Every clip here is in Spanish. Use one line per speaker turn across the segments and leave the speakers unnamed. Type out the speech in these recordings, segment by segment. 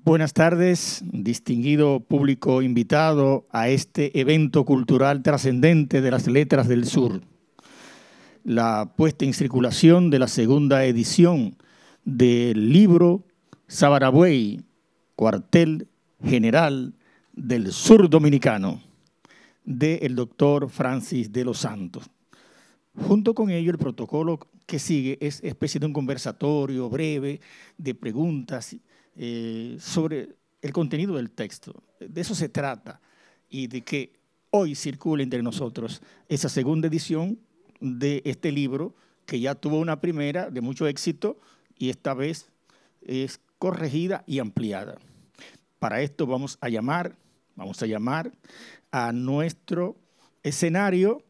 Buenas tardes, distinguido público invitado a este evento cultural trascendente de las Letras del Sur. La puesta en circulación de la segunda edición del libro Sabana Buey, Cuartel General del Sur Dominicano, del doctor Francis de los Santos. Junto con ello, el protocolo que sigue es especie de un conversatorio breve de preguntas sobre el contenido del texto. De eso se trata y de que hoy circule entre nosotros esa segunda edición de este libro que ya tuvo una primera de mucho éxito y esta vez es corregida y ampliada. Para esto vamos a llamar a nuestro escenario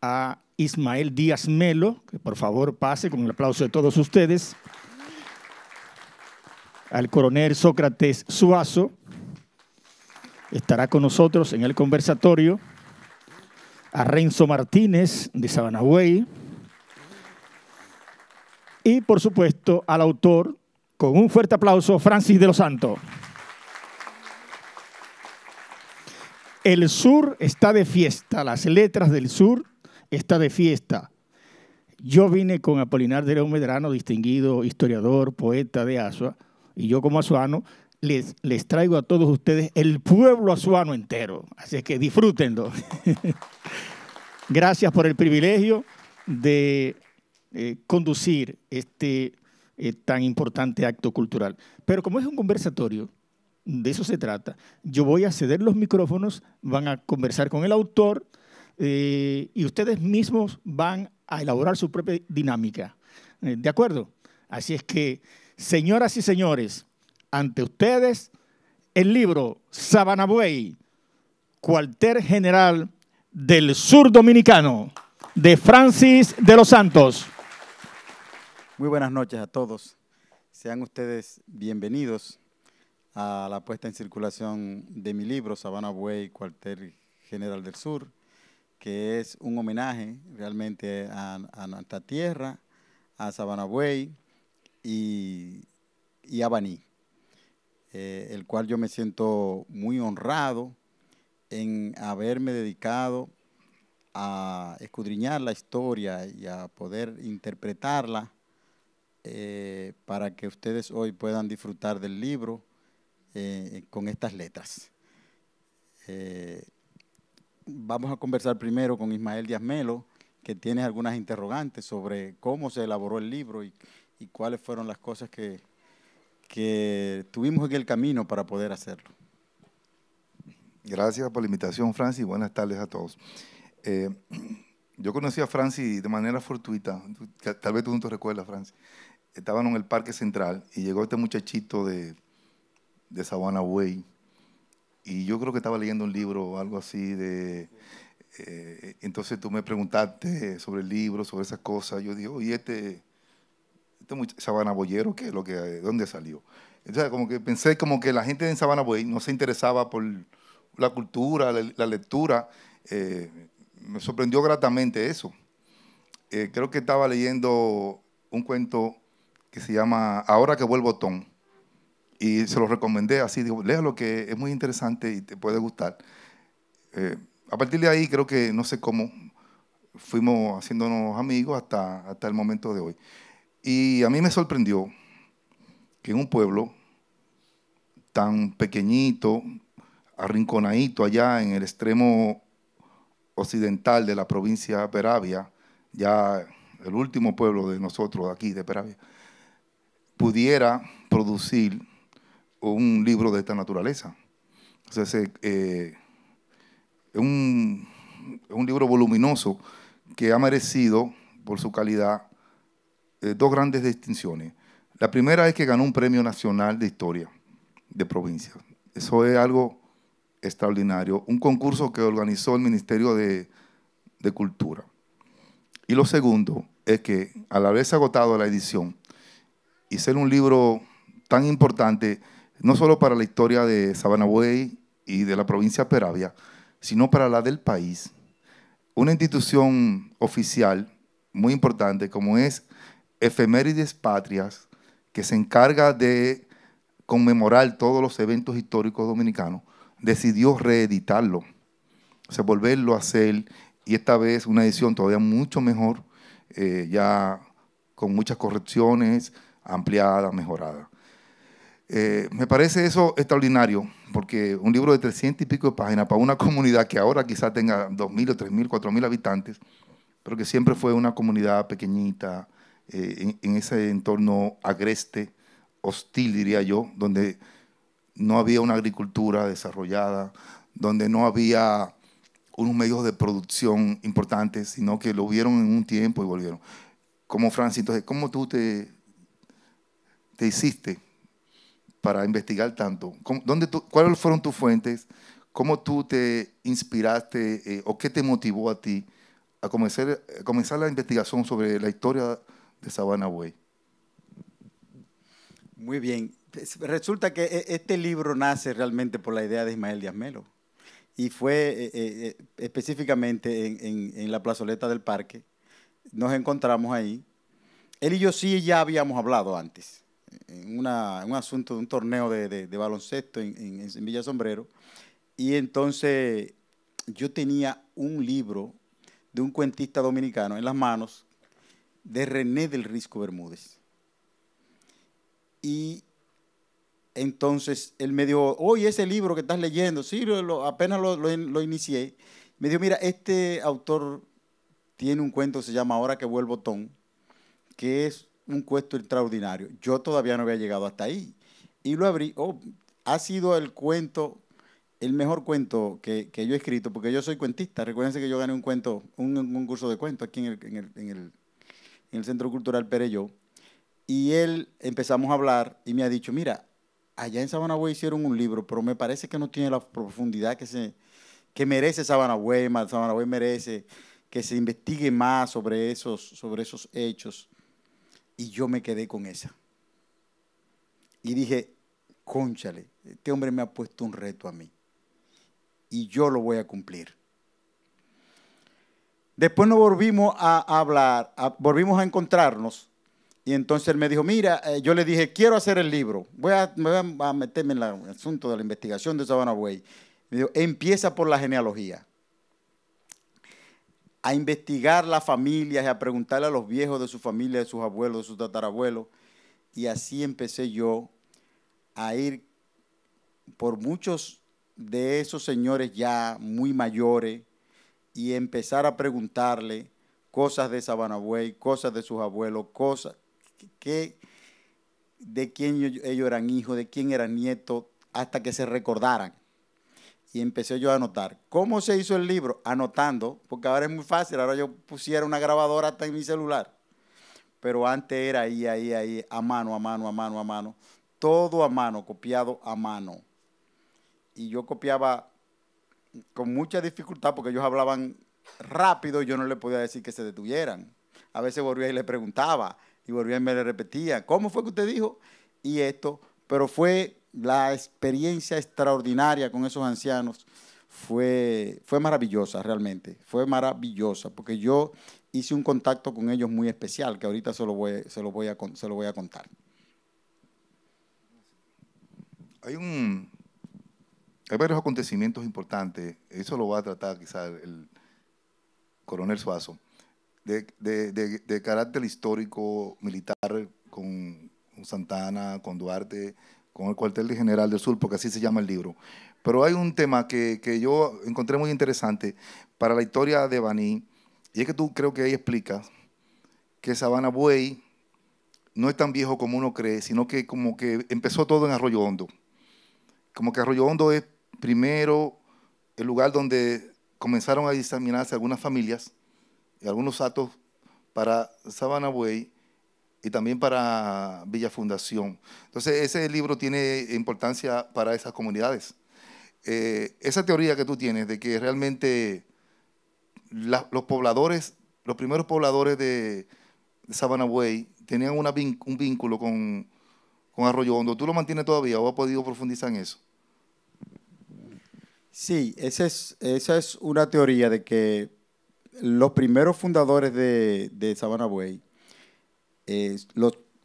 a Ismael Díaz Melo, que por favor pase con el aplauso de todos ustedes, al coronel Sócrates Suazo, estará con nosotros en el conversatorio, a Renzo Martínez de Sabana Buey y, por supuesto, al autor, con un fuerte aplauso, Francis de los Santos. El sur está de fiesta, las letras del sur está de fiesta. Yo vine con Apolinar de León Medrano, distinguido historiador, poeta de Azua, y yo como azuano les traigo a todos ustedes el pueblo azuano entero. Así que disfrútenlo. Gracias por el privilegio de conducir este tan importante acto cultural. Pero como es un conversatorio, de eso se trata, yo voy a ceder los micrófonos, van a conversar con el autor y ustedes mismos van a elaborar su propia dinámica. ¿De acuerdo? Así es que, señoras y señores, ante ustedes el libro Sabana Buey, Cuartel General del Sur Dominicano, de Francis de los Santos.
Muy buenas noches a todos. Sean ustedes bienvenidos a la puesta en circulación de mi libro Sabana Buey, Cuartel General del Sur, que es un homenaje realmente a nuestra tierra, a Sabana Buey y a Baní, el cual yo me siento muy honrado en haberme dedicado a escudriñar la historia y a poder interpretarla para que ustedes hoy puedan disfrutar del libro con estas letras. Vamos a conversar primero con Ismael Díaz Melo, que tiene algunas interrogantes sobre cómo se elaboró el libro y cuáles fueron las cosas que tuvimos en el camino para poder hacerlo.
Gracias por la invitación, Francis. Buenas tardes a todos. Yo conocí a Francis de manera fortuita, tal vez tú no te recuerdas, Francis. Estaban en el Parque Central y llegó este muchachito de Sabana Buey y yo creo que estaba leyendo un libro o algo así entonces tú me preguntaste sobre el libro, sobre esas cosas. Yo dije, oye, este Sabana Boyero, ¿qué es lo que, dónde salió? Entonces como que pensé como que la gente en Sabana Buey no se interesaba por la cultura, la lectura. Me sorprendió gratamente eso. Creo que estaba leyendo un cuento que se llama Ahora que vuelvo Tom. Y se lo recomendé así, digo, léalo que es muy interesante y te puede gustar. A partir de ahí creo que, no sé cómo, fuimos haciéndonos amigos hasta el momento de hoy. Y a mí me sorprendió que en un pueblo tan pequeñito, arrinconadito allá en el extremo occidental de la provincia de Peravia, ya el último pueblo de nosotros aquí de Peravia, pudiera producir un libro de esta naturaleza. Entonces, es un libro voluminoso que ha merecido, por su calidad, dos grandes distinciones. La primera es que ganó un premio nacional de historia de provincia. Eso es algo extraordinario. Un concurso que organizó el Ministerio de Cultura. Y lo segundo es que, al haberse agotado la edición y ser un libro tan importante, no solo para la historia de Sabana Buey y de la provincia de Peravia, sino para la del país, una institución oficial muy importante como es Efemérides Patrias, que se encarga de conmemorar todos los eventos históricos dominicanos, decidió reeditarlo, o sea, volverlo a hacer, y esta vez una edición todavía mucho mejor, ya con muchas correcciones, ampliada, mejorada. Me parece eso extraordinario, porque un libro de 300 y pico de páginas para una comunidad que ahora quizás tenga 2.000 o 3.000, 4.000 habitantes, pero que siempre fue una comunidad pequeñita, en ese entorno agreste, hostil, diría yo, donde no había una agricultura desarrollada, donde no había unos medios de producción importantes, sino que lo vieron en un tiempo y volvieron. Como Francis, entonces, ¿cómo tú te hiciste para investigar tanto? ¿Cuáles fueron tus fuentes? ¿Cómo tú te inspiraste o qué te motivó a ti a comenzar la investigación sobre la historia de Sabana Buey?
Muy bien. Resulta que este libro nace realmente por la idea de Ismael Díaz Melo y fue específicamente en la plazoleta del parque. Nos encontramos ahí. Él y yo sí ya habíamos hablado antes, en un asunto de un torneo de baloncesto en Villa Sombrero, y entonces yo tenía un libro de un cuentista dominicano en las manos de René del Risco Bermúdez. Y entonces él me dijo, oye, ese libro que estás leyendo, sí, apenas lo inicié. Me dijo, mira, este autor tiene un cuento que se llama Ahora que vuelvo Tom, que es un cuento extraordinario. Yo todavía no había llegado hasta ahí. Y lo abrí. Ha sido el cuento, el mejor cuento que yo he escrito, porque yo soy cuentista. Recuérdense que yo gané un curso de cuento aquí en el Centro Cultural Pereyó. Y él empezamos a hablar y me ha dicho, mira, allá en Sabana Buey hicieron un libro, pero me parece que no tiene la profundidad que merece Sabana Buey. Sabana Buey merece que se investigue más sobre esos hechos. Y yo me quedé con esa. Y dije, cónchale, este hombre me ha puesto un reto a mí. Y yo lo voy a cumplir. Después nos volvimos a hablar, volvimos a encontrarnos. Y entonces él me dijo, mira, yo le dije, quiero hacer el libro. Me voy a meterme en el asunto de la investigación de Sabana Buey. Me dijo, empieza por la genealogía. A investigar las familias y a preguntarle a los viejos de su familia, de sus abuelos, de sus tatarabuelos. Y así empecé yo a ir por muchos de esos señores ya muy mayores y empezar a preguntarle cosas de Sabana Buey, cosas de sus abuelos, cosas de quién ellos eran hijos, de quién eran nietos, hasta que se recordaran. Y empecé yo a anotar. ¿Cómo se hizo el libro? Anotando, porque ahora es muy fácil. Ahora yo pusiera una grabadora hasta en mi celular. Pero antes era ahí, a mano. Todo a mano, copiado a mano. Y yo copiaba con mucha dificultad porque ellos hablaban rápido y yo no le podía decir que se detuvieran. A veces volvía y le preguntaba y volvía y me le repetía, ¿cómo fue que usted dijo? Y esto, pero fue la experiencia extraordinaria con esos ancianos, fue maravillosa realmente, fue maravillosa, porque yo hice un contacto con ellos muy especial, que ahorita se lo voy a contar.
Hay varios acontecimientos importantes, eso lo va a tratar quizás el coronel Suazo, de carácter histórico, militar, con Santana, con Duarte, con el cuartel general del sur, porque así se llama el libro. Pero hay un tema que yo encontré muy interesante para la historia de Baní, y es que tú creo que ahí explicas que Sabana Buey no es tan viejo como uno cree, sino que como que empezó todo en Arroyo Hondo. Como que Arroyo Hondo es primero el lugar donde comenzaron a diseminarse algunas familias y algunos actos para Sabana Buey y también para Villa Fundación. Entonces, ese libro tiene importancia para esas comunidades. Esa teoría que tú tienes de que realmente los primeros pobladores de Sabana Buey tenían un vínculo con Arroyo Hondo, ¿tú lo mantienes todavía o has podido profundizar en eso?
Sí, esa es una teoría de que los primeros fundadores de Sabana Buey,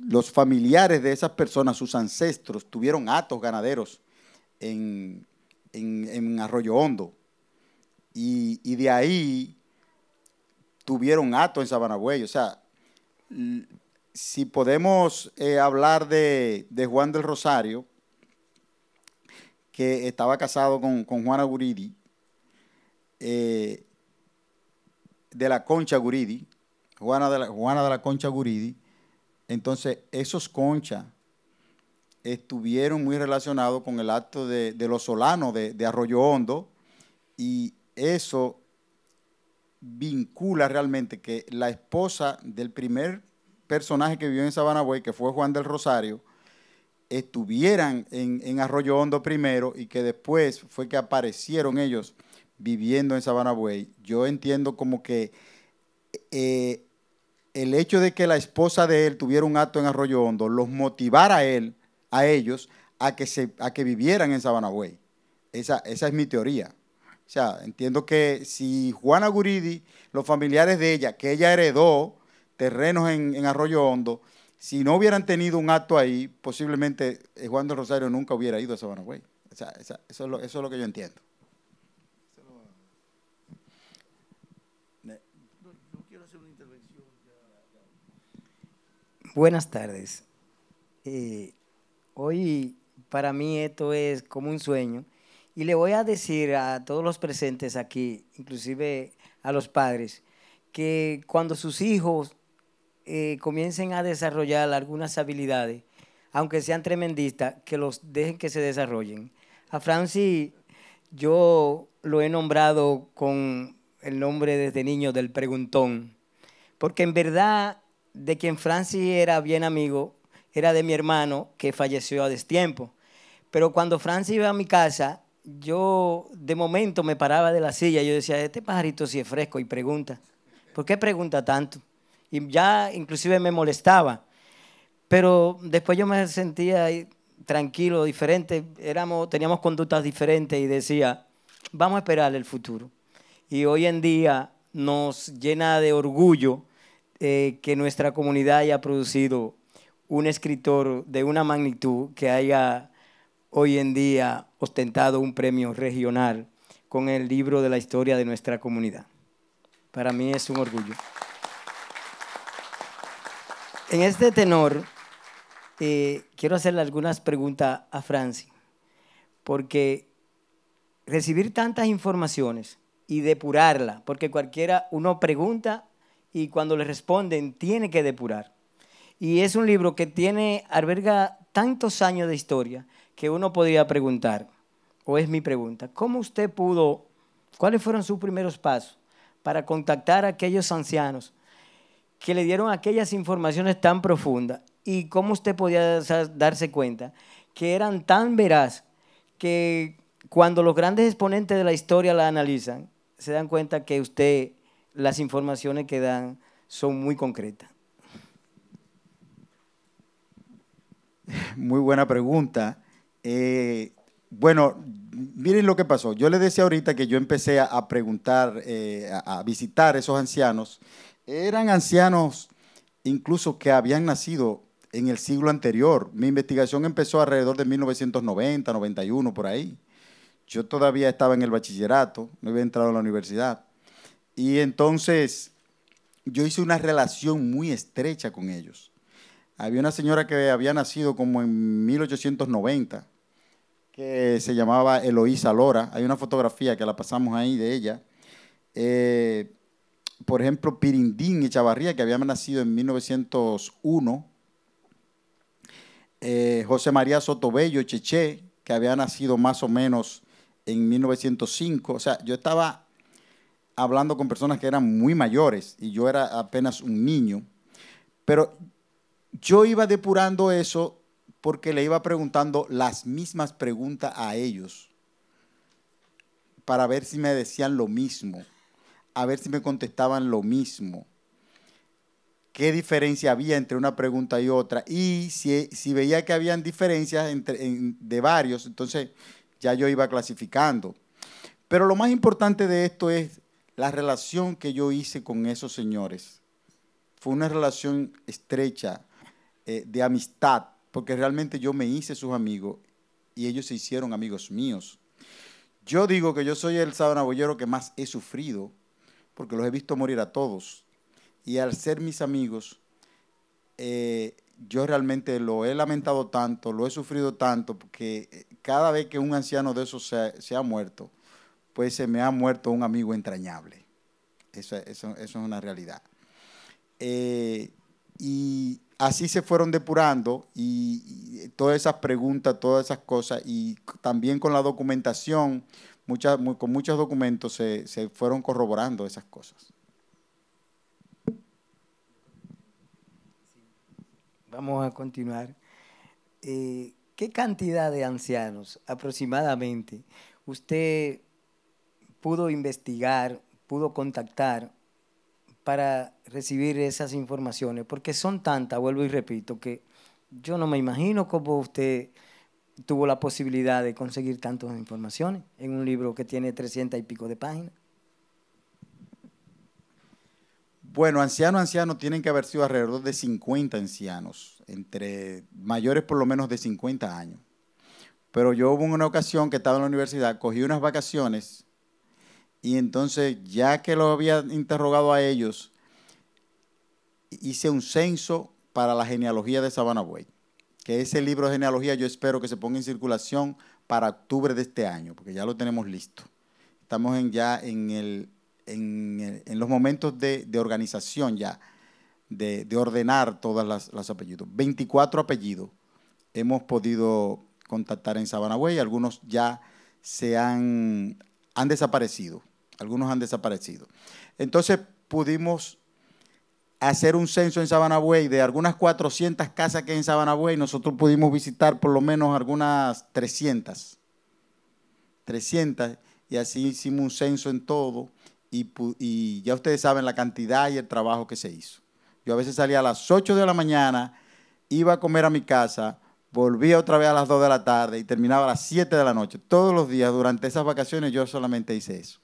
los familiares de esas personas, sus ancestros, tuvieron hatos ganaderos en Arroyo Hondo. Y de ahí tuvieron hatos en Sabana Buey. O sea, si podemos hablar de Juan del Rosario, que estaba casado con Juana Guridi, de la Concha Guridi, Juana de la Concha Guridi. Entonces, esos Concha estuvieron muy relacionados con el acto de los Solanos de Arroyo Hondo, y eso vincula realmente que la esposa del primer personaje que vivió en Sabana Buey, que fue Juan del Rosario, estuvieran en Arroyo Hondo primero y que después fue que aparecieron ellos viviendo en Sabana Buey. Yo entiendo como que el hecho de que la esposa de él tuviera un acto en Arroyo Hondo los motivara a ellos a que vivieran en Sabana Buey. Esa es mi teoría. O sea, entiendo que si Juana Guridi, los familiares de ella, que ella heredó terrenos en Arroyo Hondo, si no hubieran tenido un acto ahí, posiblemente Juan del Rosario nunca hubiera ido a Sabana Buey. O sea, eso es lo que yo entiendo.
Buenas tardes. Hoy para mí esto es como un sueño y le voy a decir a todos los presentes aquí, inclusive a los padres, que cuando sus hijos comiencen a desarrollar algunas habilidades, aunque sean tremendistas, que los dejen que se desarrollen. A Francis yo lo he nombrado con el nombre desde niño del preguntón, porque en verdad de quien Francis era bien amigo era de mi hermano que falleció a destiempo. Pero cuando Francis iba a mi casa, yo de momento me paraba de la silla y yo decía, este pajarito sí es fresco y pregunta. ¿Por qué pregunta tanto? Y ya inclusive me molestaba. Pero después yo me sentía tranquilo, diferente. Teníamos conductas diferentes y decía, vamos a esperar el futuro. Y hoy en día nos llena de orgullo que nuestra comunidad haya producido un escritor de una magnitud que haya hoy en día ostentado un premio regional con el libro de la historia de nuestra comunidad. Para mí es un orgullo. En este tenor, quiero hacerle algunas preguntas a Francis, porque recibir tantas informaciones y depurarla, porque uno pregunta y cuando le responden tiene que depurar. Y es un libro que alberga tantos años de historia que uno podría preguntar, o es mi pregunta, ¿cuáles fueron sus primeros pasos para contactar a aquellos ancianos que le dieron aquellas informaciones tan profundas? ¿Y cómo usted podía darse cuenta que eran tan veraz que cuando los grandes exponentes de la historia la analizan, se dan cuenta que las informaciones que dan son muy concretas?
Muy buena pregunta. Bueno, miren lo que pasó. Yo les decía ahorita que yo empecé a preguntar, a visitar esos ancianos. Eran ancianos incluso que habían nacido en el siglo anterior. Mi investigación empezó alrededor de 1990, 91, por ahí. Yo todavía estaba en el bachillerato, no había entrado a la universidad. Y entonces yo hice una relación muy estrecha con ellos. Había una señora que había nacido como en 1890, que se llamaba Eloísa Lora. Hay una fotografía que la pasamos ahí de ella. Por ejemplo, Pirindín Echavarría, que había nacido en 1901. José María Sotobello Cheché, que había nacido más o menos en 1905. O sea, yo estaba hablando con personas que eran muy mayores y yo era apenas un niño. Pero yo iba depurando eso porque le iba preguntando las mismas preguntas a ellos para ver si me decían lo mismo, a ver si me contestaban lo mismo. ¿Qué diferencia había entre una pregunta y otra? Y si veía que habían diferencias de varios, entonces ya yo iba clasificando. Pero lo más importante de esto es la relación que yo hice con esos señores. Fue una relación estrecha. de amistad, porque realmente yo me hice sus amigos y ellos se hicieron amigos míos. Yo digo que yo soy el sabanaboyero que más he sufrido, porque los he visto morir a todos. Y al ser mis amigos, yo realmente lo he lamentado tanto, lo he sufrido tanto, porque cada vez que un anciano de esos se ha muerto, pues se me ha muerto un amigo entrañable. Eso es una realidad. Y así se fueron depurando y todas esas preguntas, todas esas cosas, y también con la documentación, con muchos documentos se fueron corroborando esas cosas.
Vamos a continuar. ¿Qué cantidad de ancianos aproximadamente usted pudo investigar, pudo contactar para recibir esas informaciones? Porque son tantas, vuelvo y repito, que yo no me imagino cómo usted tuvo la posibilidad de conseguir tantas informaciones en un libro que tiene 300 y pico de páginas.
Bueno, ancianos tienen que haber sido alrededor de 50 ancianos, entre mayores por lo menos de 50 años. Pero yo hubo una ocasión que estaba en la universidad, cogí unas vacaciones y entonces, ya que lo había interrogado a ellos, hice un censo para la genealogía de Sabana Buey, que ese libro de genealogía yo espero que se ponga en circulación para octubre de este año, porque ya lo tenemos listo. Estamos ya en los momentos de organización ya, de ordenar todos los apellidos. 24 apellidos hemos podido contactar en Sabana Buey, algunos ya han desaparecido, algunos han desaparecido. Entonces pudimos hacer un censo en Sabana Buey de algunas 400 casas que hay en Sabana Buey, nosotros pudimos visitar por lo menos algunas 300, y así hicimos un censo en todo, y ya ustedes saben la cantidad y el trabajo que se hizo. Yo a veces salía a las 8 de la mañana, iba a comer a mi casa, volvía otra vez a las 2 de la tarde y terminaba a las 7 de la noche. Todos los días durante esas vacaciones yo solamente hice eso.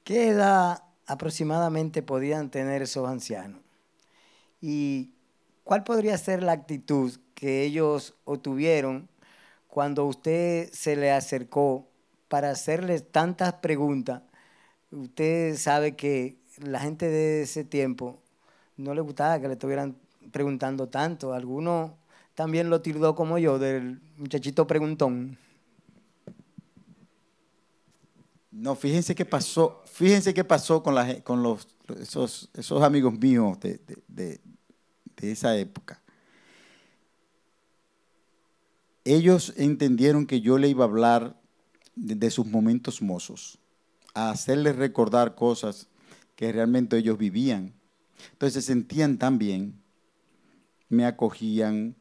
¿Qué edad aproximadamente podían tener esos ancianos? ¿Y cuál podría ser la actitud que ellos obtuvieron cuando usted se le acercó para hacerles tantas preguntas? Usted sabe que la gente de ese tiempo no le gustaba que le estuvieran preguntando tanto. Algunos también lo tildó como yo, del muchachito preguntón.
No, fíjense qué pasó con esos amigos míos de esa época. Ellos entendieron que yo le iba a hablar de sus momentos mozos, a hacerles recordar cosas que realmente ellos vivían. Entonces se sentían tan bien, me acogían.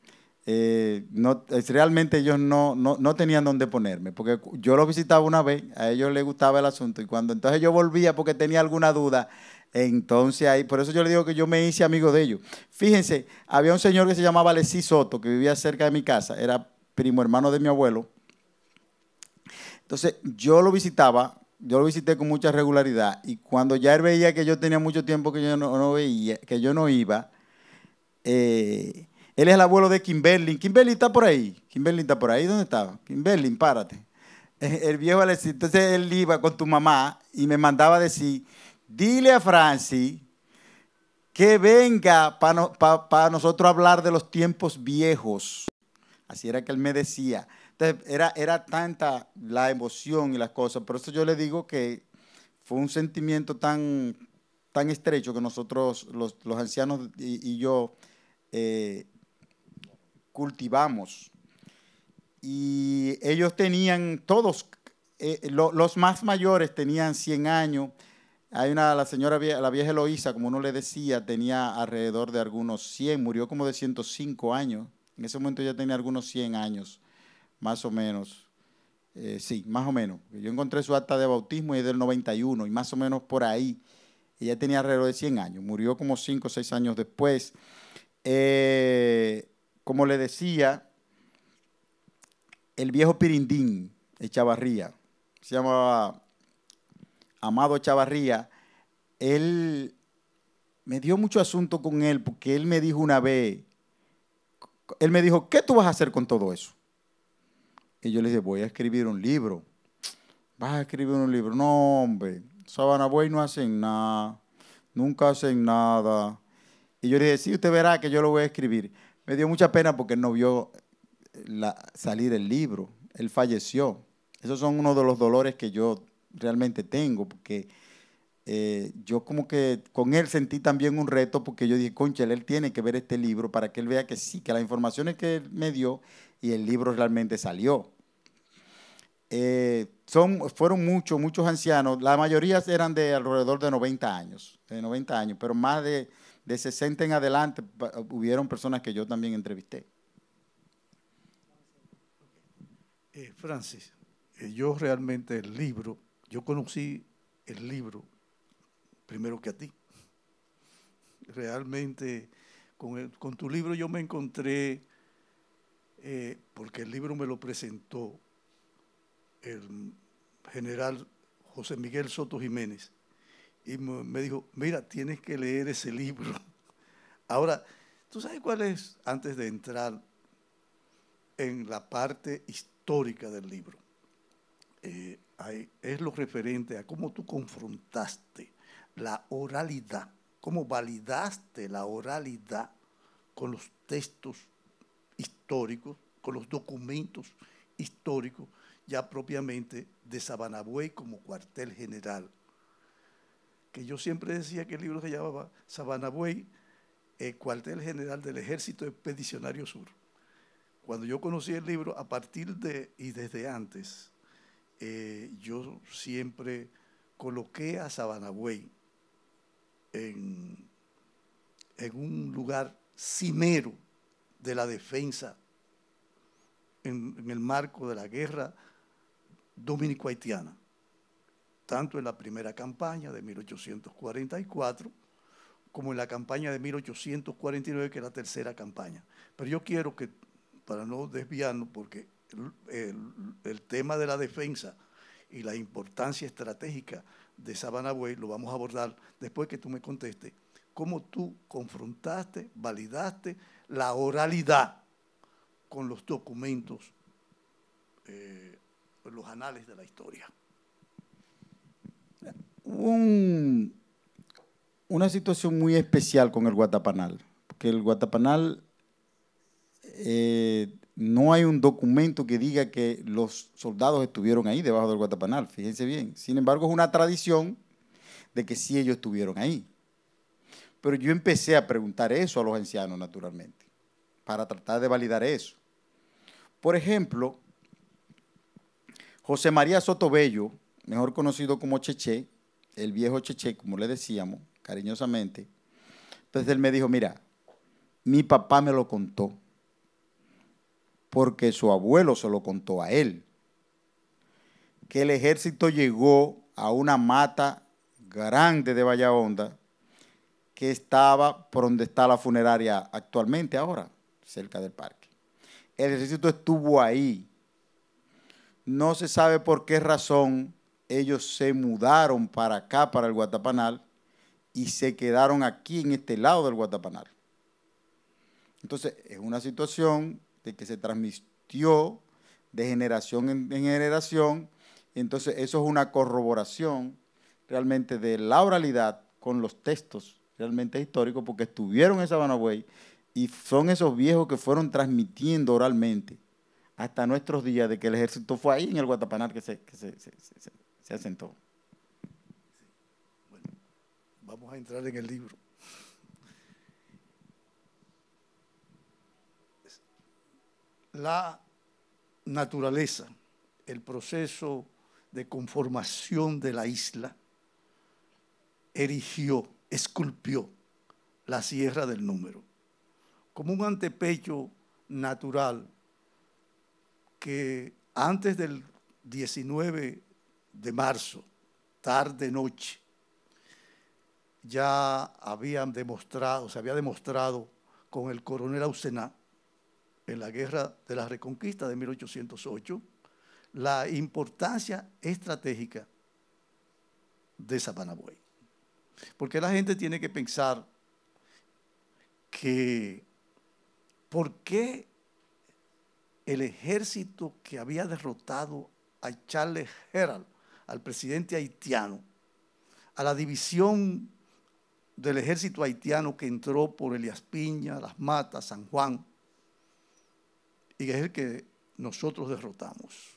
Realmente ellos no tenían dónde ponerme, porque yo los visitaba una vez, a ellos les gustaba el asunto, y cuando entonces yo volvía porque tenía alguna duda, entonces ahí, por eso yo les digo que yo me hice amigo de ellos. Fíjense, había un señor que se llamaba Alexí Soto, que vivía cerca de mi casa, era primo hermano de mi abuelo. Entonces yo lo visité con mucha regularidad, y cuando ya él veía que yo tenía mucho tiempo que yo no veía, que yo no iba, él es el abuelo de Kimberly. Kimberly está por ahí. Kimberly está por ahí. ¿Dónde estaba? Kimberly, párate. El viejo Alexis. Entonces él iba con tu mamá y me mandaba a decir, dile a Francis que venga para nosotros hablar de los tiempos viejos. Así era que él me decía. Entonces era tanta la emoción y las cosas. Por eso yo le digo que fue un sentimiento tan estrecho que nosotros, los ancianos y yo, cultivamos. Y ellos tenían todos, los más mayores tenían 100 años. La señora, la vieja Eloísa, como uno le decía, tenía alrededor de algunos 100, murió como de 105 años. En ese momento ya tenía algunos 100 años, más o menos. Sí, más o menos. Yo encontré su acta de bautismo y es del 91, y más o menos por ahí. Ella tenía alrededor de 100 años, murió como 5 o 6 años después. Como le decía, el viejo Pirindín Echavarría, se llamaba Amado Echavarría, él me dio mucho asunto con él porque él me dijo una vez, él me dijo, ¿qué tú vas a hacer con todo eso? Y yo le dije, voy a escribir un libro. ¿Vas a escribir un libro? No, hombre, Sabana Buey no hacen nada, nunca hacen nada. Y yo le dije, sí, usted verá que yo lo voy a escribir. Me dio mucha pena porque él no vio salir el libro. Él falleció. Esos son uno de los dolores que yo realmente tengo, porque yo como que con él sentí también un reto, porque yo dije, concha, él tiene que ver este libro para que él vea que sí, que las informaciones que él me dio y el libro realmente salió. Fueron muchos ancianos, la mayoría eran de alrededor de 90 años, pero más de 60 en adelante hubieron personas que yo también entrevisté.
Francis, yo realmente yo conocí el libro primero que a ti. Realmente con tu libro yo me encontré, porque el libro me lo presentó el general José Miguel Soto Jiménez, y me dijo, mira, tienes que leer ese libro. Ahora, ¿tú sabes cuál es, antes de entrar en la parte histórica del libro? Es lo referente a cómo tú confrontaste la oralidad, cómo validaste la oralidad con los textos históricos, con los documentos históricos, ya propiamente de Sabana Buey como cuartel general. Que yo siempre decía que el libro se llamaba Sabana Buey, cuartel general del Ejército Expedicionario Sur. Cuando yo conocí el libro, a partir y desde antes, yo siempre coloqué a Sabana Buey en un lugar cimero de la defensa en el marco de la guerra dominico-haitiana, tanto en la primera campaña de 1844 como en la campaña de 1849, que es la tercera campaña. Pero yo quiero que, para no desviarnos, porque el tema de la defensa y la importancia estratégica de Sabana Buey lo vamos a abordar después que tú me contestes cómo tú confrontaste, validaste la oralidad con los documentos, los anales de la historia.
Una situación muy especial con el Guatapanal, porque el Guatapanal no hay un documento que diga que los soldados estuvieron ahí debajo del Guatapanal, fíjense bien. Sin embargo, es una tradición de que sí ellos estuvieron ahí. Pero yo empecé a preguntar eso a los ancianos, naturalmente, para tratar de validar eso. Por ejemplo, José María Sotobello, mejor conocido como Cheche, el viejo Cheche, como le decíamos cariñosamente, entonces él me dijo, mira, mi papá me lo contó, porque su abuelo se lo contó a él, que el ejército llegó a una mata grande de Bahía Honda, que estaba por donde está la funeraria actualmente ahora, cerca del parque. El ejército estuvo ahí. No se sabe por qué razón ellos se mudaron para acá, para el Guatapanal, y se quedaron aquí en este lado del Guatapanal. Entonces, es una situación de que se transmitió de generación en generación, y entonces eso es una corroboración realmente de la oralidad con los textos realmente históricos, porque estuvieron en Sabana Buey y son esos viejos que fueron transmitiendo oralmente hasta nuestros días de que el ejército fue ahí en el Guatapanal que se asentó.
Bueno, vamos a entrar en el libro. La naturaleza, el proceso de conformación de la isla, erigió, esculpió la Sierra del Número como un antepecho natural que antes del 19 de marzo, tarde-noche, ya se había demostrado con el coronel Ausená, en la Guerra de la Reconquista de 1808, la importancia estratégica de Sabana Buey. Porque la gente tiene que pensar que por qué el ejército que había derrotado a Charles Herald, al presidente haitiano, a la división del ejército haitiano que entró por Elías Piña, Las Matas, San Juan, y es el que nosotros derrotamos.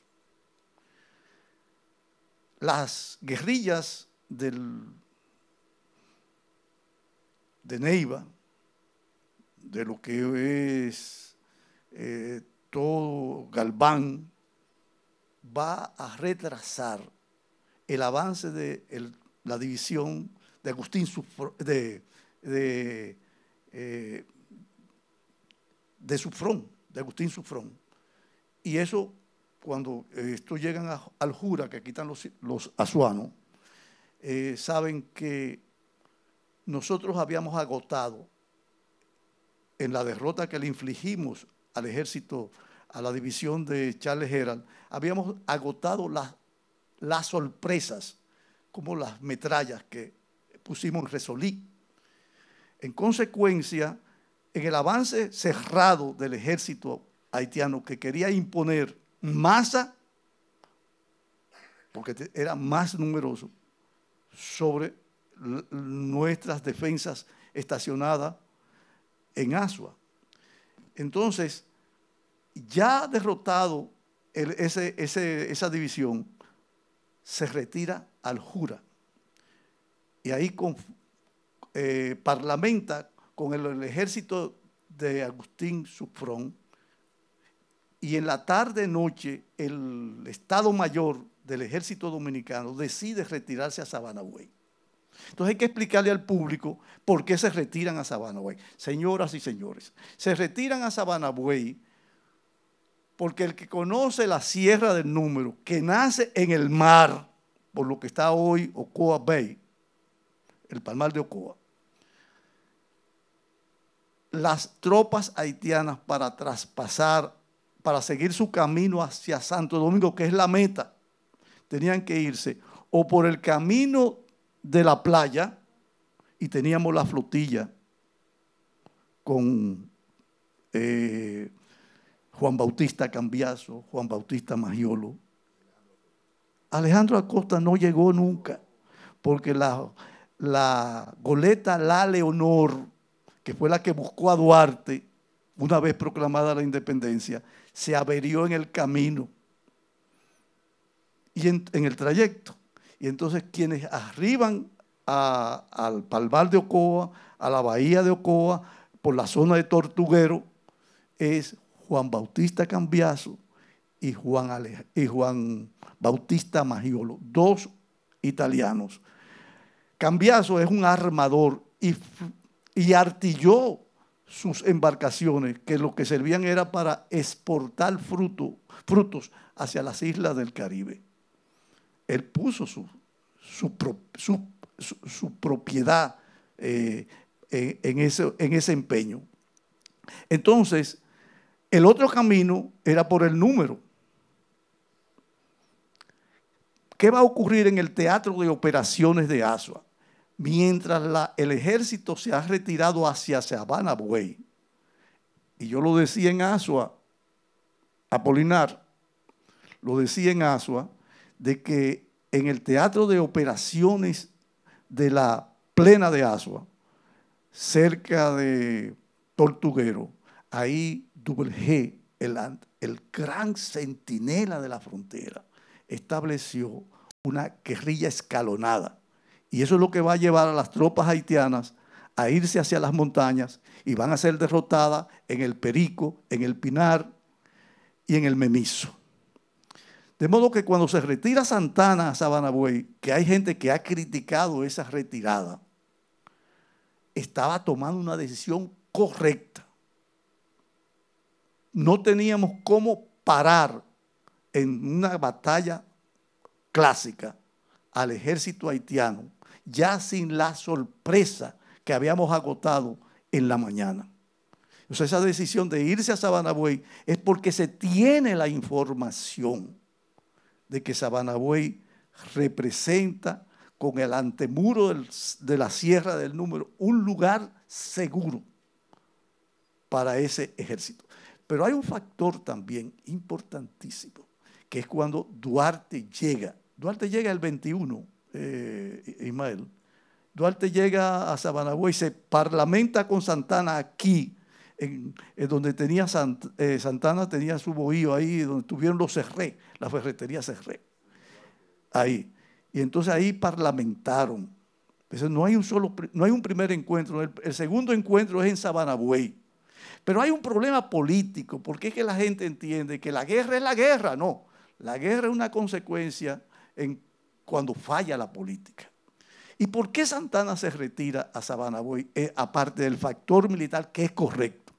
Las guerrillas de Neiva, de lo que es todo Galván, va a retrasar el avance de la división de Agustín de Agustín Sufrón. Y eso, cuando estos llegan al Jura, que quitan los azuanos, saben que nosotros habíamos agotado en la derrota que le infligimos al ejército, a la división de Charles Herald, habíamos agotado las sorpresas, como las metrallas que pusimos en Resolí. En consecuencia, en el avance cerrado del ejército haitiano que quería imponer masa, porque era más numeroso, sobre nuestras defensas estacionadas en Azua. Entonces, ya derrotado esa división, se retira al Jura y ahí parlamenta con el ejército de Agustín Sufrón, y en la tarde-noche el Estado Mayor del Ejército Dominicano decide retirarse a Sabana Buey. Entonces hay que explicarle al público por qué se retiran a Sabana Buey. Señoras y señores, se retiran a Sabana Buey porque el que conoce la Sierra del Número, que nace en el mar, por lo que está hoy Ocoa Bay, el Palmar de Ocoa, las tropas haitianas para traspasar, para seguir su camino hacia Santo Domingo, que es la meta, tenían que irse o por el camino de la playa, y teníamos la flotilla con Juan Bautista Cambiaso, Juan Bautista Magiolo. Alejandro Acosta no llegó nunca, porque la goleta La Leonor, que fue la que buscó a Duarte una vez proclamada la independencia, se averió en el camino y en el trayecto. Y entonces quienes arriban al Palmar de Ocoa, a la bahía de Ocoa, por la zona de Tortuguero, es Juan Bautista Cambiaso y Juan Bautista Magiolo, dos italianos. Cambiaso es un armador y artilló sus embarcaciones, que lo que servían era para exportar frutos hacia las islas del Caribe. Él puso su propiedad en ese empeño. Entonces, el otro camino era por el Número. ¿Qué va a ocurrir en el Teatro de Operaciones de Azua? Mientras el ejército se ha retirado hacia Sabana Buey, y yo lo decía en Azua, Apolinar, lo decía en Azua, de que en el Teatro de Operaciones de la Plena de Azua, cerca de Tortuguero, ahí Double G, el gran centinela de la frontera, estableció una guerrilla escalonada. Y eso es lo que va a llevar a las tropas haitianas a irse hacia las montañas, y van a ser derrotadas en el Perico, en el Pinar y en el Memiso. De modo que cuando se retira Santana a Sabana Buey, que hay gente que ha criticado esa retirada, estaba tomando una decisión correcta. No teníamos cómo parar en una batalla clásica al ejército haitiano, ya sin la sorpresa que habíamos agotado en la mañana. O sea, esa decisión de irse a Sabana Buey es porque se tiene la información de que Sabana Buey representa, con el antemuro de la Sierra del Número, un lugar seguro para ese ejército. Pero hay un factor también importantísimo, que es cuando Duarte llega. Duarte llega el 21, Ismael. Duarte llega a Sabanagüey, se parlamenta con Santana aquí, en donde tenía Santana tenía su bohío ahí, donde tuvieron los Serré, la ferretería Serré. Ahí. Y entonces ahí parlamentaron. Entonces no hay un primer encuentro. El segundo encuentro es en Sabanagüey. Pero hay un problema político, porque es que la gente entiende que la guerra es la guerra. No, la guerra es una consecuencia cuando falla la política. ¿Y por qué Santana se retira a Sabanagüey? Aparte del factor militar, que es correcto,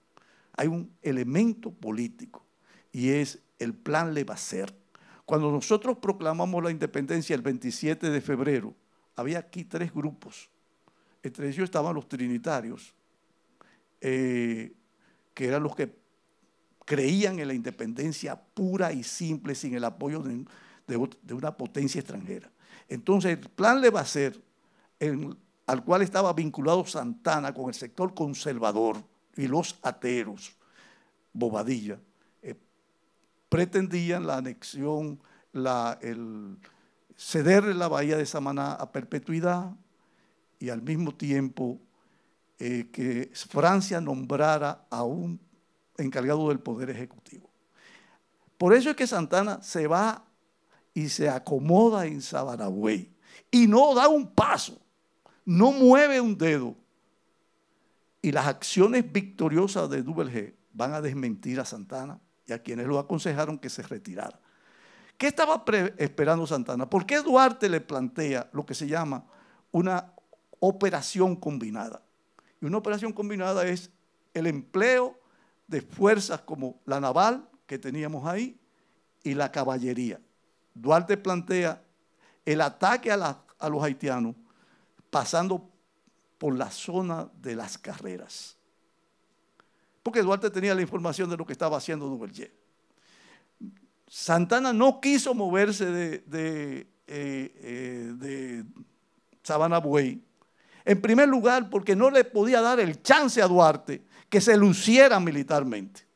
hay un elemento político y es el Plan Levasseur. Cuando nosotros proclamamos la independencia el 27 de febrero, había aquí 3 grupos. Entre ellos estaban los trinitarios, que eran los que creían en la independencia pura y simple, sin el apoyo de una potencia extranjera. Entonces, el Plan Levasseur, al cual estaba vinculado Santana con el sector conservador y los ateros, Bobadilla, pretendían la anexión, cederle la bahía de Samaná a perpetuidad y al mismo tiempo que Francia nombrara a un encargado del Poder Ejecutivo. Por eso es que Santana se va y se acomoda en Sabanagüey y no da un paso, no mueve un dedo. Y las acciones victoriosas de Duvergé van a desmentir a Santana y a quienes lo aconsejaron que se retirara. ¿Qué estaba esperando Santana? ¿Por qué Duarte le plantea lo que se llama una operación combinada? Y una operación combinada es el empleo de fuerzas como la naval que teníamos ahí y la caballería. Duarte plantea el ataque a los haitianos pasando por la zona de las carreras. Porque Duarte tenía la información de lo que estaba haciendo Duvergé. Santana no quiso moverse de Sabanagüey. En primer lugar, porque no le podía dar el chance a Duarte que se luciera militarmente.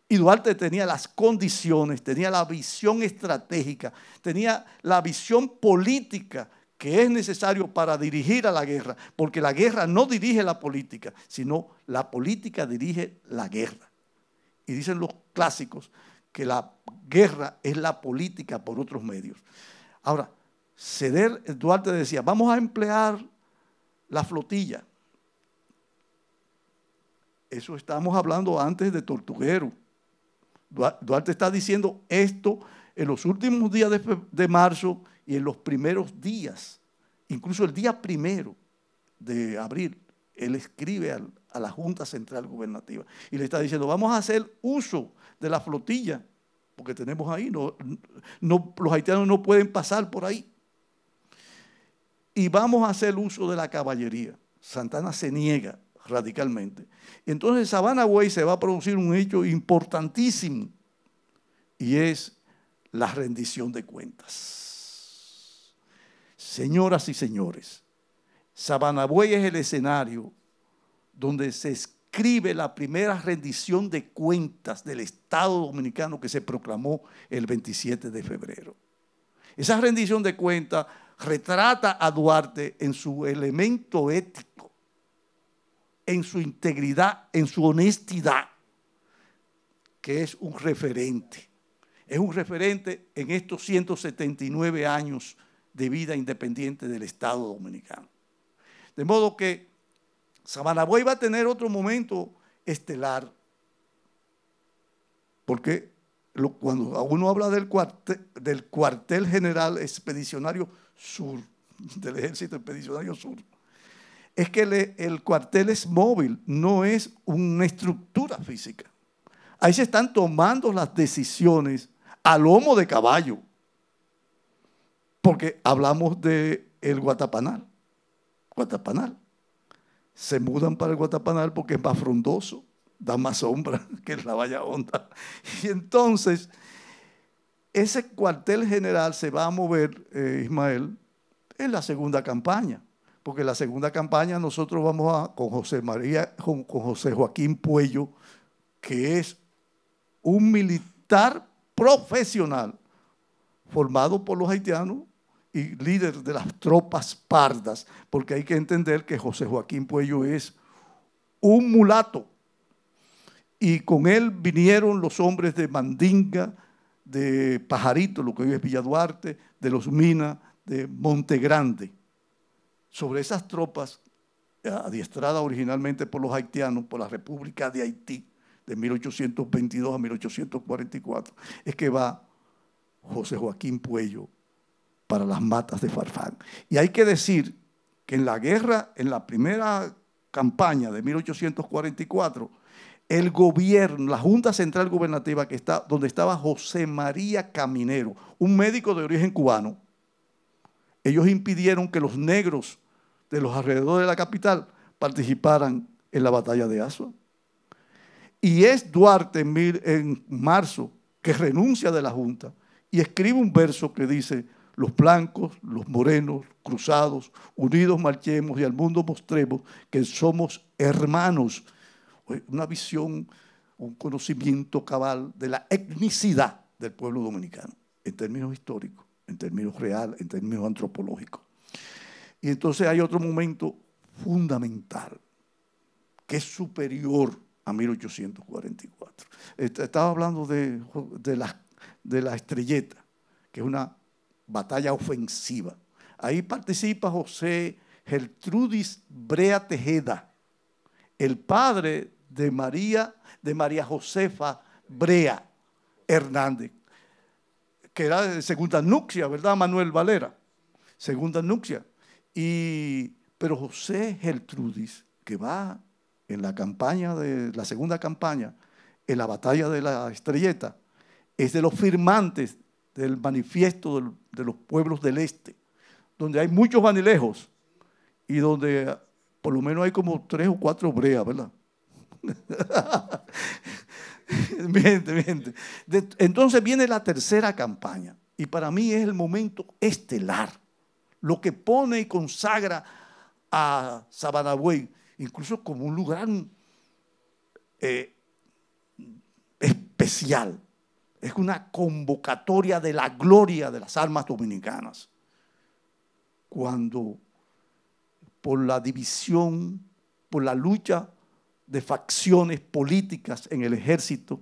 Y Duarte tenía las condiciones, tenía la visión estratégica, tenía la visión política que es necesario para dirigir a la guerra, porque la guerra no dirige la política, sino la política dirige la guerra. Y dicen los clásicos que la guerra es la política por otros medios. Ahora, Duarte decía, vamos a emplear la flotilla. Eso estamos hablando antes de Tortuguero. Duarte está diciendo esto en los últimos días de marzo y en los primeros días, incluso el día 1 de abril, él escribe a la Junta Central Gubernativa y le está diciendo, vamos a hacer uso de la flotilla, porque tenemos ahí, los haitianos no pueden pasar por ahí. Y vamos a hacer uso de la caballería. Santana se niega radicalmente. Y entonces en Sabanagüey se va a producir un hecho importantísimo y es la rendición de cuentas. Señoras y señores, Sabanagüey es el escenario donde se escribe la primera rendición de cuentas del Estado Dominicano que se proclamó el 27 de febrero. Esa rendición de cuentas retrata a Duarte en su elemento ético, en su integridad, en su honestidad, que es un referente. Es un referente en estos 179 años de vida independiente del Estado Dominicano. De modo que Sabanagüey va a tener otro momento estelar, porque cuando uno habla del cuartel general expedicionario sur, del ejército expedicionario sur, es que el cuartel es móvil, no es una estructura física. Ahí se están tomando las decisiones a lomo de caballo, porque hablamos del Guatapanal. Se mudan para el Guatapanal porque es más frondoso, da más sombra que la Valla Honda. Y entonces, ese cuartel general se va a mover, Ismael, en la segunda campaña, porque la segunda campaña nosotros vamos con José Joaquín Puello, que es un militar profesional formado por los haitianos y líder de las tropas pardas, porque hay que entender que José Joaquín Puello es un mulato, y con él vinieron los hombres de Mandinga, de Pajarito, lo que hoy es Villa Duarte, de Los Minas, de Monte Grande. Sobre esas tropas, adiestradas originalmente por los haitianos, por la República de Haití, de 1822 a 1844, es que va José Joaquín Puello para las matas de Farfán. Y hay que decir que en la guerra, en la primera campaña de 1844, el gobierno, la Junta Central Gubernativa, donde estaba José María Caminero, un médico de origen cubano, ellos impidieron que los negros de los alrededores de la capital participaran en la batalla de Azua. Y es Duarte en marzo que renuncia de la Junta y escribe un verso que dice: los blancos, los morenos, cruzados, unidos marchemos y al mundo mostremos que somos hermanos. Una visión, un conocimiento cabal de la etnicidad del pueblo dominicano, en términos históricos, en términos reales, en términos antropológicos. Y entonces hay otro momento fundamental, que es superior a 1844. Estaba hablando de la Estrelleta, que es una batalla ofensiva. Ahí participa José Gertrudis Brea Tejeda, el padre de María Josefa Brea Hernández, que era de segunda nupcia, ¿verdad, Manuel Valera? Segunda nupcia. Pero José Gertrudis, que va en la campaña de la segunda campaña, en la batalla de la Estrelleta, es de los firmantes del manifiesto de los pueblos del este, donde hay muchos vanilejos y donde por lo menos hay como 3 o 4 breas, ¿verdad? Miente. Entonces viene la tercera campaña y para mí es el momento estelar, lo que pone y consagra a Sabanagüey incluso como un lugar especial. Es una convocatoria de la gloria de las armas dominicanas. Cuando por la división, por la lucha de facciones políticas en el ejército,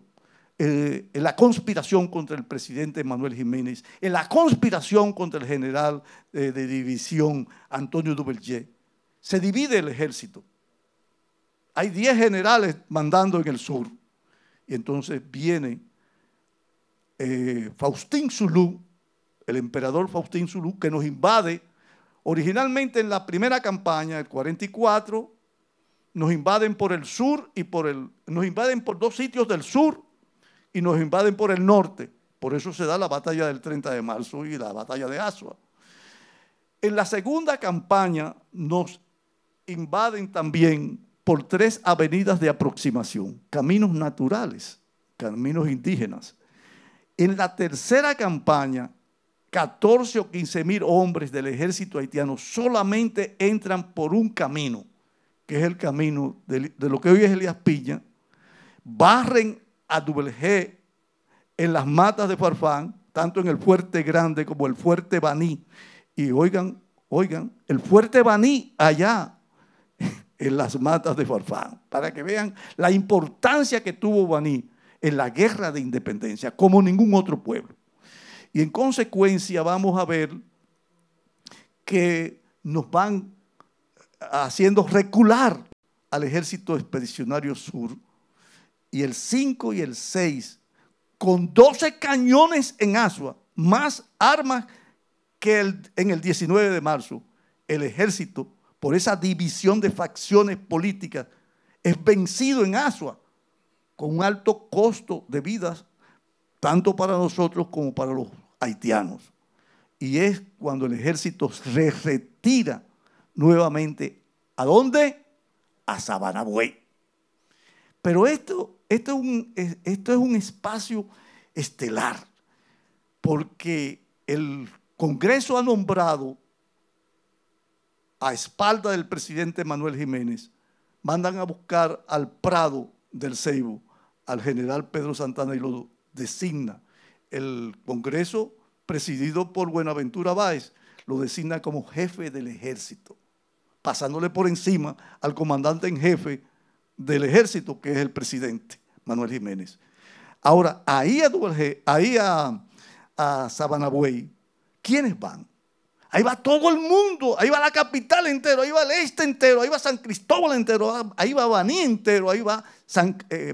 en la conspiración contra el presidente Manuel Jiménez, en la conspiración contra el general de división Antonio Duvergé, se divide el ejército. Hay 10 generales mandando en el sur. Y entonces viene Faustín Zulú, el emperador Faustín Zulú, que nos invade. Originalmente en la primera campaña, el 44, nos invaden por el sur y nos invaden por 2 sitios del sur y nos invaden por el norte. Por eso se da la batalla del 30 de marzo y la batalla de Azua. En la segunda campaña nos invaden también por 3 avenidas de aproximación, caminos naturales, caminos indígenas. En la tercera campaña, 14 o 15.000 hombres del ejército haitiano solamente entran por un camino, que es el camino de lo que hoy es Elías Piña, barren a Duvergé en las matas de Farfán, tanto en el Fuerte Grande como el Fuerte Baní. Y oigan, el Fuerte Baní allá en las matas de Farfán, para que vean la importancia que tuvo Baní en la guerra de independencia, como ningún otro pueblo. Y en consecuencia vamos a ver que nos van haciendo recular al ejército expedicionario sur, y el 5 y el 6, con 12 cañones en Azua, más armas que en el 19 de marzo, el ejército, por esa división de facciones políticas, es vencido en Azua, con un alto costo de vidas, tanto para nosotros como para los haitianos. Y es cuando el ejército se retira nuevamente. ¿A dónde? A Sabanagüey. Pero esto es un espacio estelar, porque el Congreso ha nombrado a espalda del presidente Manuel Jiménez, mandan a buscar al Prado del Ceibo, al general Pedro Santana, y lo designa. El Congreso, presidido por Buenaventura Báez, lo designa como jefe del ejército, pasándole por encima al comandante en jefe del ejército, que es el presidente Manuel Jiménez. Ahora, ahí a Sabana Buey, ¿quiénes van? Ahí va todo el mundo, ahí va la capital entero, ahí va el este entero, ahí va San Cristóbal entero, ahí va Baní entero, ahí va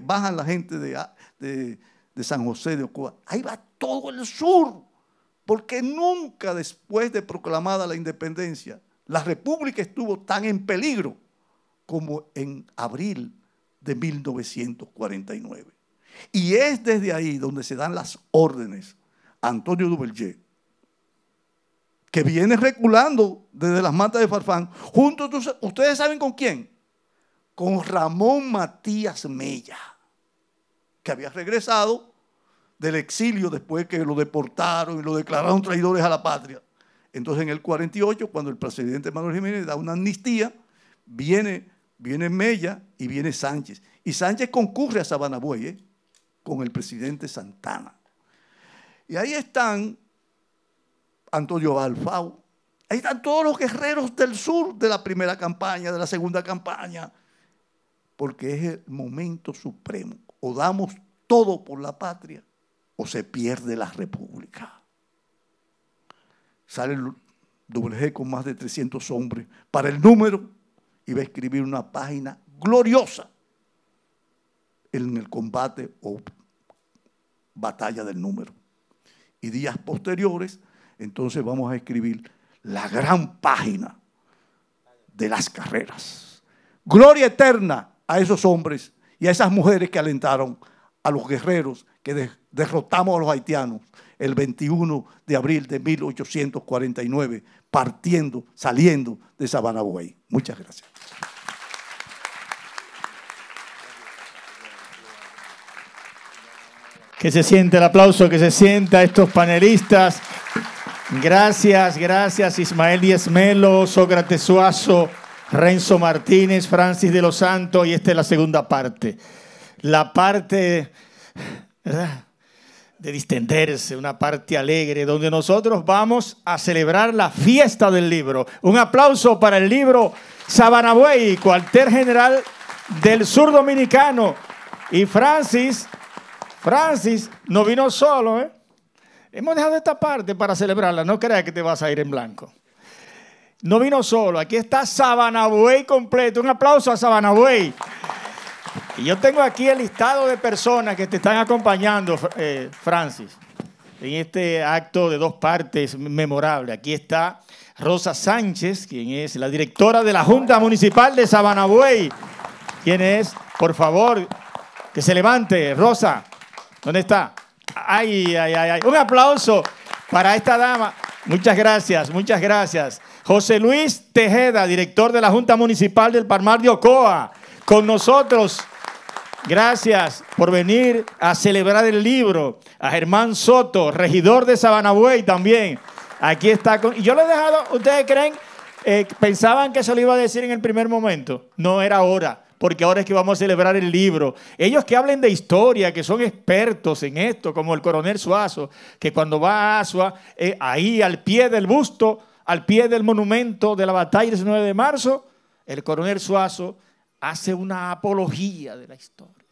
bajan la gente de San José de Ocoa, ahí va todo el sur, porque nunca después de proclamada la independencia, la república estuvo tan en peligro como en abril de 1949. Y es desde ahí donde se dan las órdenes a Antonio Duvalier, que viene reculando desde las matas de Farfán, junto, ¿ustedes saben con quién? Con Ramón Matías Mella, que había regresado del exilio después que lo deportaron y lo declararon traidores a la patria. Entonces en el 48, cuando el presidente Manuel Jiménez da una amnistía, viene Mella y viene Sánchez. Y Sánchez concurre a Sabana Buey, con el presidente Santana. Y ahí están Antonio Balfao, ahí están todos los guerreros del sur de la primera campaña, de la segunda campaña, porque es el momento supremo. O damos todo por la patria o se pierde la república. Sale el Duvalier con más de 300 hombres para el número y va a escribir una página gloriosa en el combate o batalla del número. Y días posteriores, entonces vamos a escribir la gran página de las carreras. Gloria eterna a esos hombres y a esas mujeres que alentaron a los guerreros que derrotamos a los haitianos el 21 de abril de 1849, saliendo de Sabana Buey. Muchas gracias.
Que se siente el aplauso, que se sienta estos panelistas. Gracias, gracias Ismael Díez Melo, Sócrates Suazo, Renzo Martínez, Francis de los Santos, y esta es la segunda parte. La parte, ¿verdad?, de distenderse, una parte alegre, donde nosotros vamos a celebrar la fiesta del libro. Un aplauso para el libro Sabana Buey, cuartel general del sur dominicano. Y Francis no vino solo, ¿eh? Hemos dejado esta parte para celebrarla, no creas que te vas a ir en blanco. No vino solo, aquí está Sabana Buey completo. Un aplauso a Sabana Buey. Y yo tengo aquí el listado de personas que te están acompañando, Francis, en este acto de dos partes memorable. Aquí está Rosa Sánchez, quien es la directora de la Junta Municipal de Sabana Buey. ¿Quién es? Por favor, que se levante. Rosa, ¿dónde está? Ay, ay, ay, ay. Un aplauso para esta dama. Muchas gracias, muchas gracias. José Luis Tejeda, director de la Junta Municipal del Palmar de Ocoa, con nosotros. Gracias por venir a celebrar el libro. A Germán Soto, regidor de Sabana Buey también. Aquí está. Y yo lo he dejado, ¿ustedes creen? Pensaban que se lo iba a decir en el primer momento. No era hora, porque ahora es que vamos a celebrar el libro. Ellos que hablen de historia, que son expertos en esto, como el coronel Suazo, que cuando va a Asua, ahí al pie del busto, al pie del monumento de la batalla del 19 de marzo, el coronel Suazo hace una apología de la historia.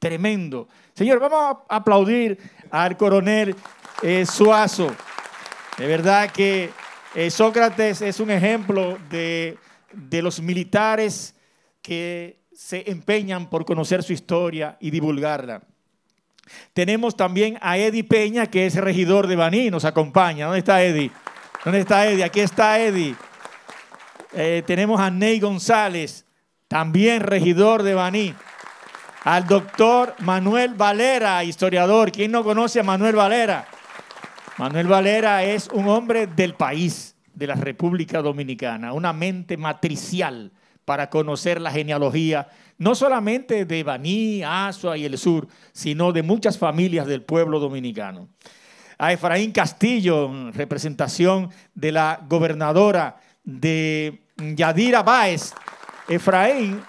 Tremendo. Señor, vamos a aplaudir al coronel Suazo. De verdad que Sócrates es un ejemplo de los militares que se empeñan por conocer su historia y divulgarla. Tenemos también a Eddie Peña, que es regidor de Baní, nos acompaña. ¿Dónde está Eddie? ¿Dónde está Eddie? Aquí está Eddie. Tenemos a Ney González, también regidor de Baní. Al doctor Manuel Valera, historiador. ¿Quién no conoce a Manuel Valera? Manuel Valera es un hombre del país, de la República Dominicana, una mente matricial para conocer la genealogía, no solamente de Baní, Asua y el sur, sino de muchas familias del pueblo dominicano. A Efraín Castillo, en representación de la gobernadora de Yadira Báez. Efraín,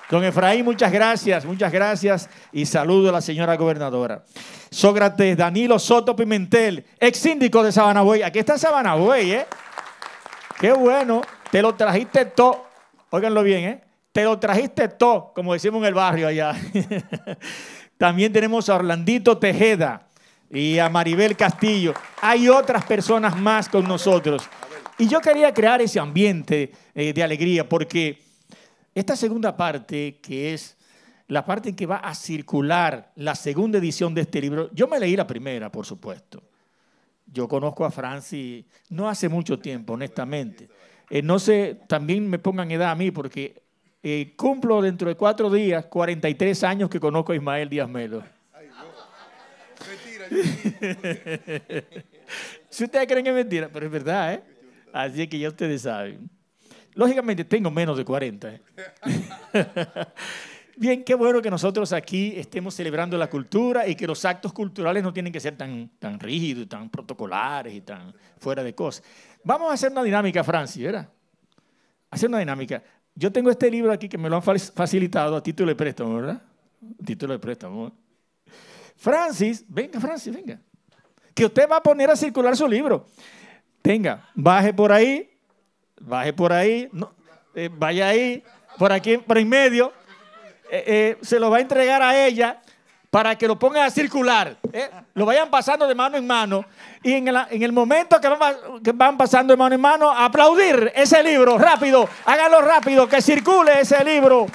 don Efraín, muchas gracias y saludo a la señora gobernadora. Sócrates Danilo Soto Pimentel, ex síndico de Sabanagüey. Aquí está Sabanagüey, ¿eh? Qué bueno, te lo trajiste todo. Óiganlo bien, ¿eh? Te lo trajiste todo, como decimos en el barrio allá. También tenemos a Orlandito Tejeda y a Maribel Castillo. Hay otras personas más con nosotros. Y yo quería crear ese ambiente de alegría porque esta segunda parte, que es la parte en que va a circular la segunda edición de este libro, yo me leí la primera, por supuesto. Yo conozco a Francis no hace mucho tiempo, honestamente. No sé, también me pongan edad a mí porque cumplo dentro de 4 días 43 años que conozco a Ismael Díaz Melo. Si ustedes creen que es mentira, pero es verdad, ¿eh? Así es que ya ustedes saben. Lógicamente tengo menos de 40. ¿eh? Bien, qué bueno que nosotros aquí estemos celebrando la cultura y que los actos culturales no tienen que ser tan rígidos, tan protocolares y tan fuera de cosas. Vamos a hacer una dinámica, Francis, ¿verdad? Hacer una dinámica. Yo tengo este libro aquí que me lo han facilitado a título de préstamo, ¿verdad? A título de préstamo. Francis, venga. Que usted va a poner a circular su libro. Venga, baje por ahí, no, vaya ahí, por aquí, por en medio. Se lo va a entregar a ella para que lo pongan a circular. Lo vayan pasando de mano en mano. Y en el momento que van pasando de mano en mano, aplaudir ese libro, rápido, háganlo rápido, que circule ese libro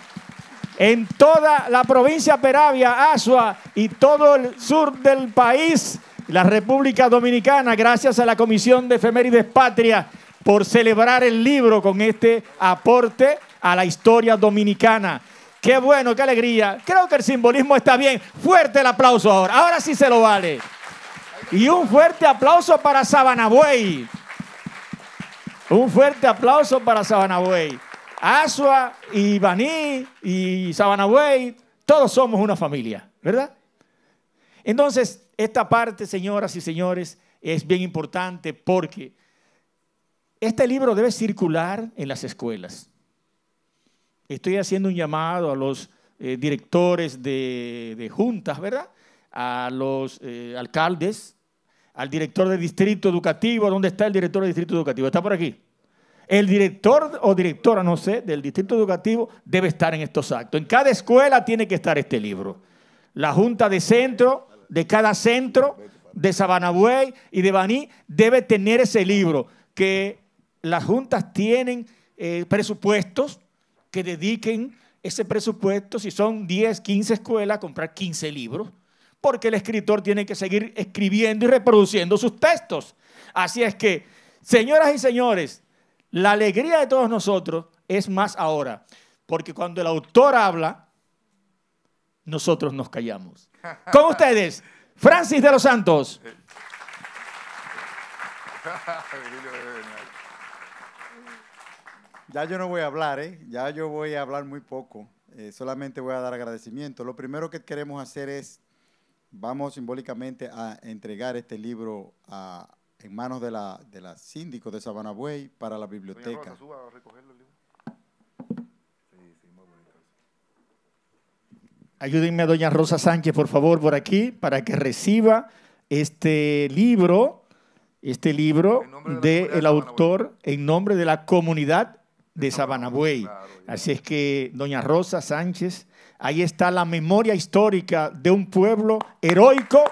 en toda la provincia Peravia, Azua y todo el sur del país, la República Dominicana, gracias a la Comisión de Efemérides Patria por celebrar el libro con este aporte a la historia dominicana. Qué bueno, qué alegría. Creo que el simbolismo está bien. Fuerte el aplauso ahora. Ahora sí se lo vale. Y un fuerte aplauso para Sabanagüey. Un fuerte aplauso para Sabanagüey. Azua y Baní y Sabanagüey, todos somos una familia, ¿verdad? Entonces, esta parte, señoras y señores, es bien importante porque este libro debe circular en las escuelas. Estoy haciendo un llamado a los directores de juntas, ¿verdad? A los alcaldes, al director del distrito educativo. ¿Dónde está el director del distrito educativo? ¿Está por aquí? El director o directora, no sé, del distrito educativo debe estar en estos actos. En cada escuela tiene que estar este libro. La junta de centro, de cada centro, de Sabanagüey y de Baní, debe tener ese libro. Que las juntas tienen presupuestos que dediquen ese presupuesto, si son 10, 15 escuelas, a comprar 15 libros, porque el escritor tiene que seguir escribiendo y reproduciendo sus textos. Así es que, señoras y señores, la alegría de todos nosotros es más ahora, porque cuando el autor habla, nosotros nos callamos. Con ustedes, Francis de los Santos.
Ya yo no voy a hablar, ya yo voy a hablar muy poco, solamente voy a dar agradecimiento. Lo primero que queremos hacer es, vamos simbólicamente a entregar este libro en manos de la síndico de Sabanagüey para la biblioteca. Rosa, suba a recoger los libros. Sí, muy bonito.
Ayúdenme a doña Rosa Sánchez, por favor, por aquí, para que reciba este libro del autor en nombre de la comunidad de Sabanagüey. Así es que, doña Rosa Sánchez, ahí está la memoria histórica de un pueblo heroico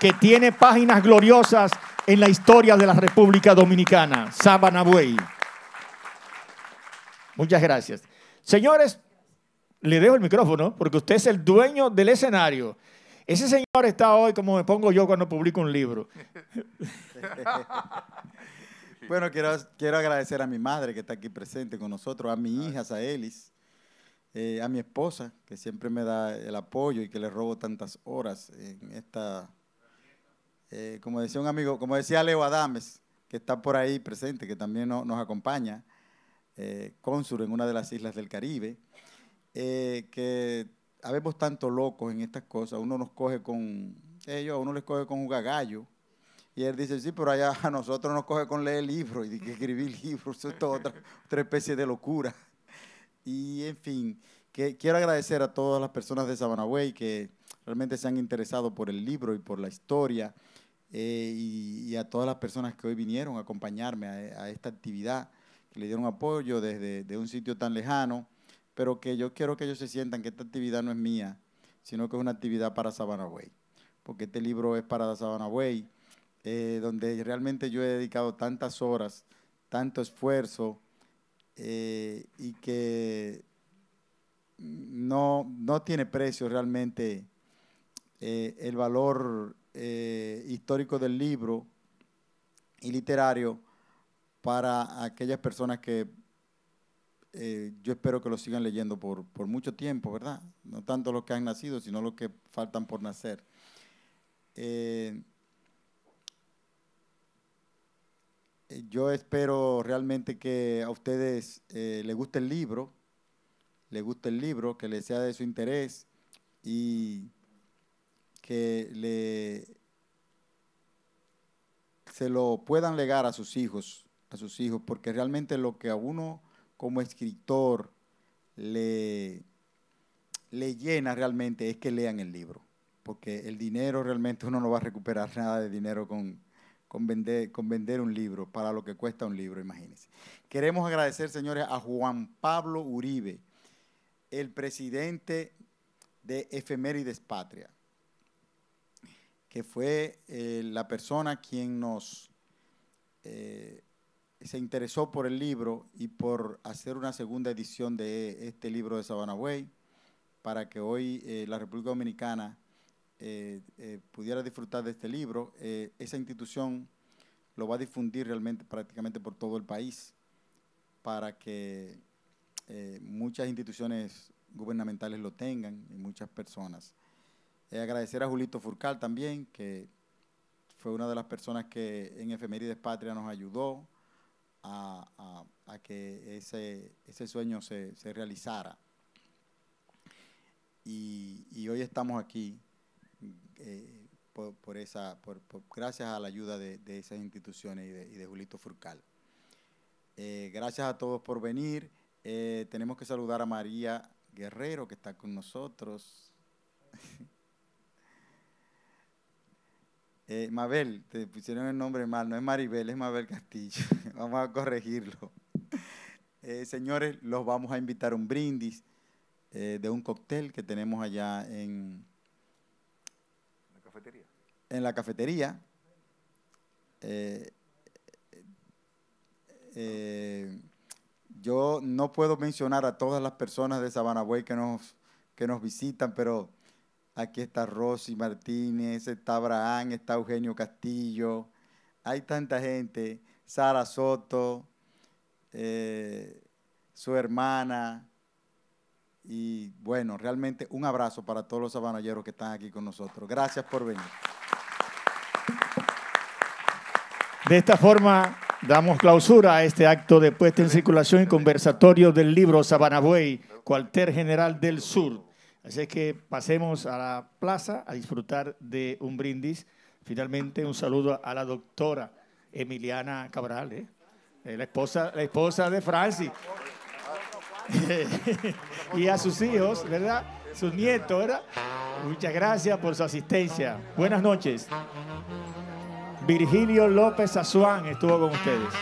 que tiene páginas gloriosas en la historia de la República Dominicana, Sabanagüey. Muchas gracias. Señores, le dejo el micrófono porque usted es el dueño del escenario. Ese señor está hoy como me pongo yo cuando publico un libro.
Bueno, quiero agradecer a mi madre que está aquí presente con nosotros, a mi hija Saelis, a mi esposa que siempre me da el apoyo y que le robo tantas horas en esta, como decía un amigo, como decía Leo Adames, que está por ahí presente, que también nos acompaña, cónsul en una de las islas del Caribe, que habemos tanto locos en estas cosas, uno nos coge con, uno les coge con jugar gallo. Y él dice, sí, pero allá a nosotros nos coge con leer libros y que escribir libros, eso es toda otra especie de locura. Y en fin, que quiero agradecer a todas las personas de Sabana Way que realmente se han interesado por el libro y por la historia, y a todas las personas que hoy vinieron a acompañarme a esta actividad, que le dieron apoyo desde un sitio tan lejano, pero que yo quiero que ellos se sientan que esta actividad no es mía, sino que es una actividad para Sabana Way, porque este libro es para Sabana Way, donde realmente yo he dedicado tantas horas, tanto esfuerzo, y que no tiene precio realmente el valor histórico del libro y literario para aquellas personas que yo espero que lo sigan leyendo por mucho tiempo, ¿verdad? No tanto los que han nacido, sino los que faltan por nacer. Yo espero realmente que a ustedes les guste el libro, que les sea de su interés y que se lo puedan legar a sus hijos, porque realmente lo que a uno como escritor le llena realmente es que lean el libro, porque el dinero realmente uno no va a recuperar nada de dinero con vender un libro, para lo que cuesta un libro, imagínense. Queremos agradecer, señores, a Juan Pablo Uribe, el presidente de Efemérides Patria, que fue la persona quien se interesó por el libro y por hacer una segunda edición de este libro de Sabana Way, para que hoy la República Dominicana pudiera disfrutar de este libro. Esa institución lo va a difundir realmente prácticamente por todo el país, para que muchas instituciones gubernamentales lo tengan y muchas personas. Agradecer a Julito Furcal también, que fue una de las personas que en Efemérides Patria nos ayudó a que ese sueño se realizara. Y hoy estamos aquí gracias a la ayuda de esas instituciones y de Julito Furcal. Gracias a todos por venir. Tenemos que saludar a María Guerrero, que está con nosotros. Mabel, te pusieron el nombre mal, no es Maribel, es Mabel Castillo. Vamos a corregirlo. Señores, los vamos a invitar a un brindis de un cóctel que tenemos allá en
la cafetería.
En la cafetería. Yo no puedo mencionar a todas las personas de Sabana Way que nos visitan, pero aquí está Rosy Martínez, está Abraham, está Eugenio Castillo, hay tanta gente, Sara Soto, su hermana, y bueno, realmente un abrazo para todos los sabanayeros que están aquí con nosotros. Gracias por venir.
De esta forma damos clausura a este acto de puesta en circulación y conversatorio del libro Sabana Way, cuartel general del sur. Así que pasemos a la plaza a disfrutar de un brindis. Finalmente, un saludo a la doctora Emiliana Cabral, la esposa de Francis. Y a sus hijos, ¿verdad? Sus nietos, ¿verdad? Muchas gracias por su asistencia. Buenas noches. Virgilio López Azuán estuvo con ustedes.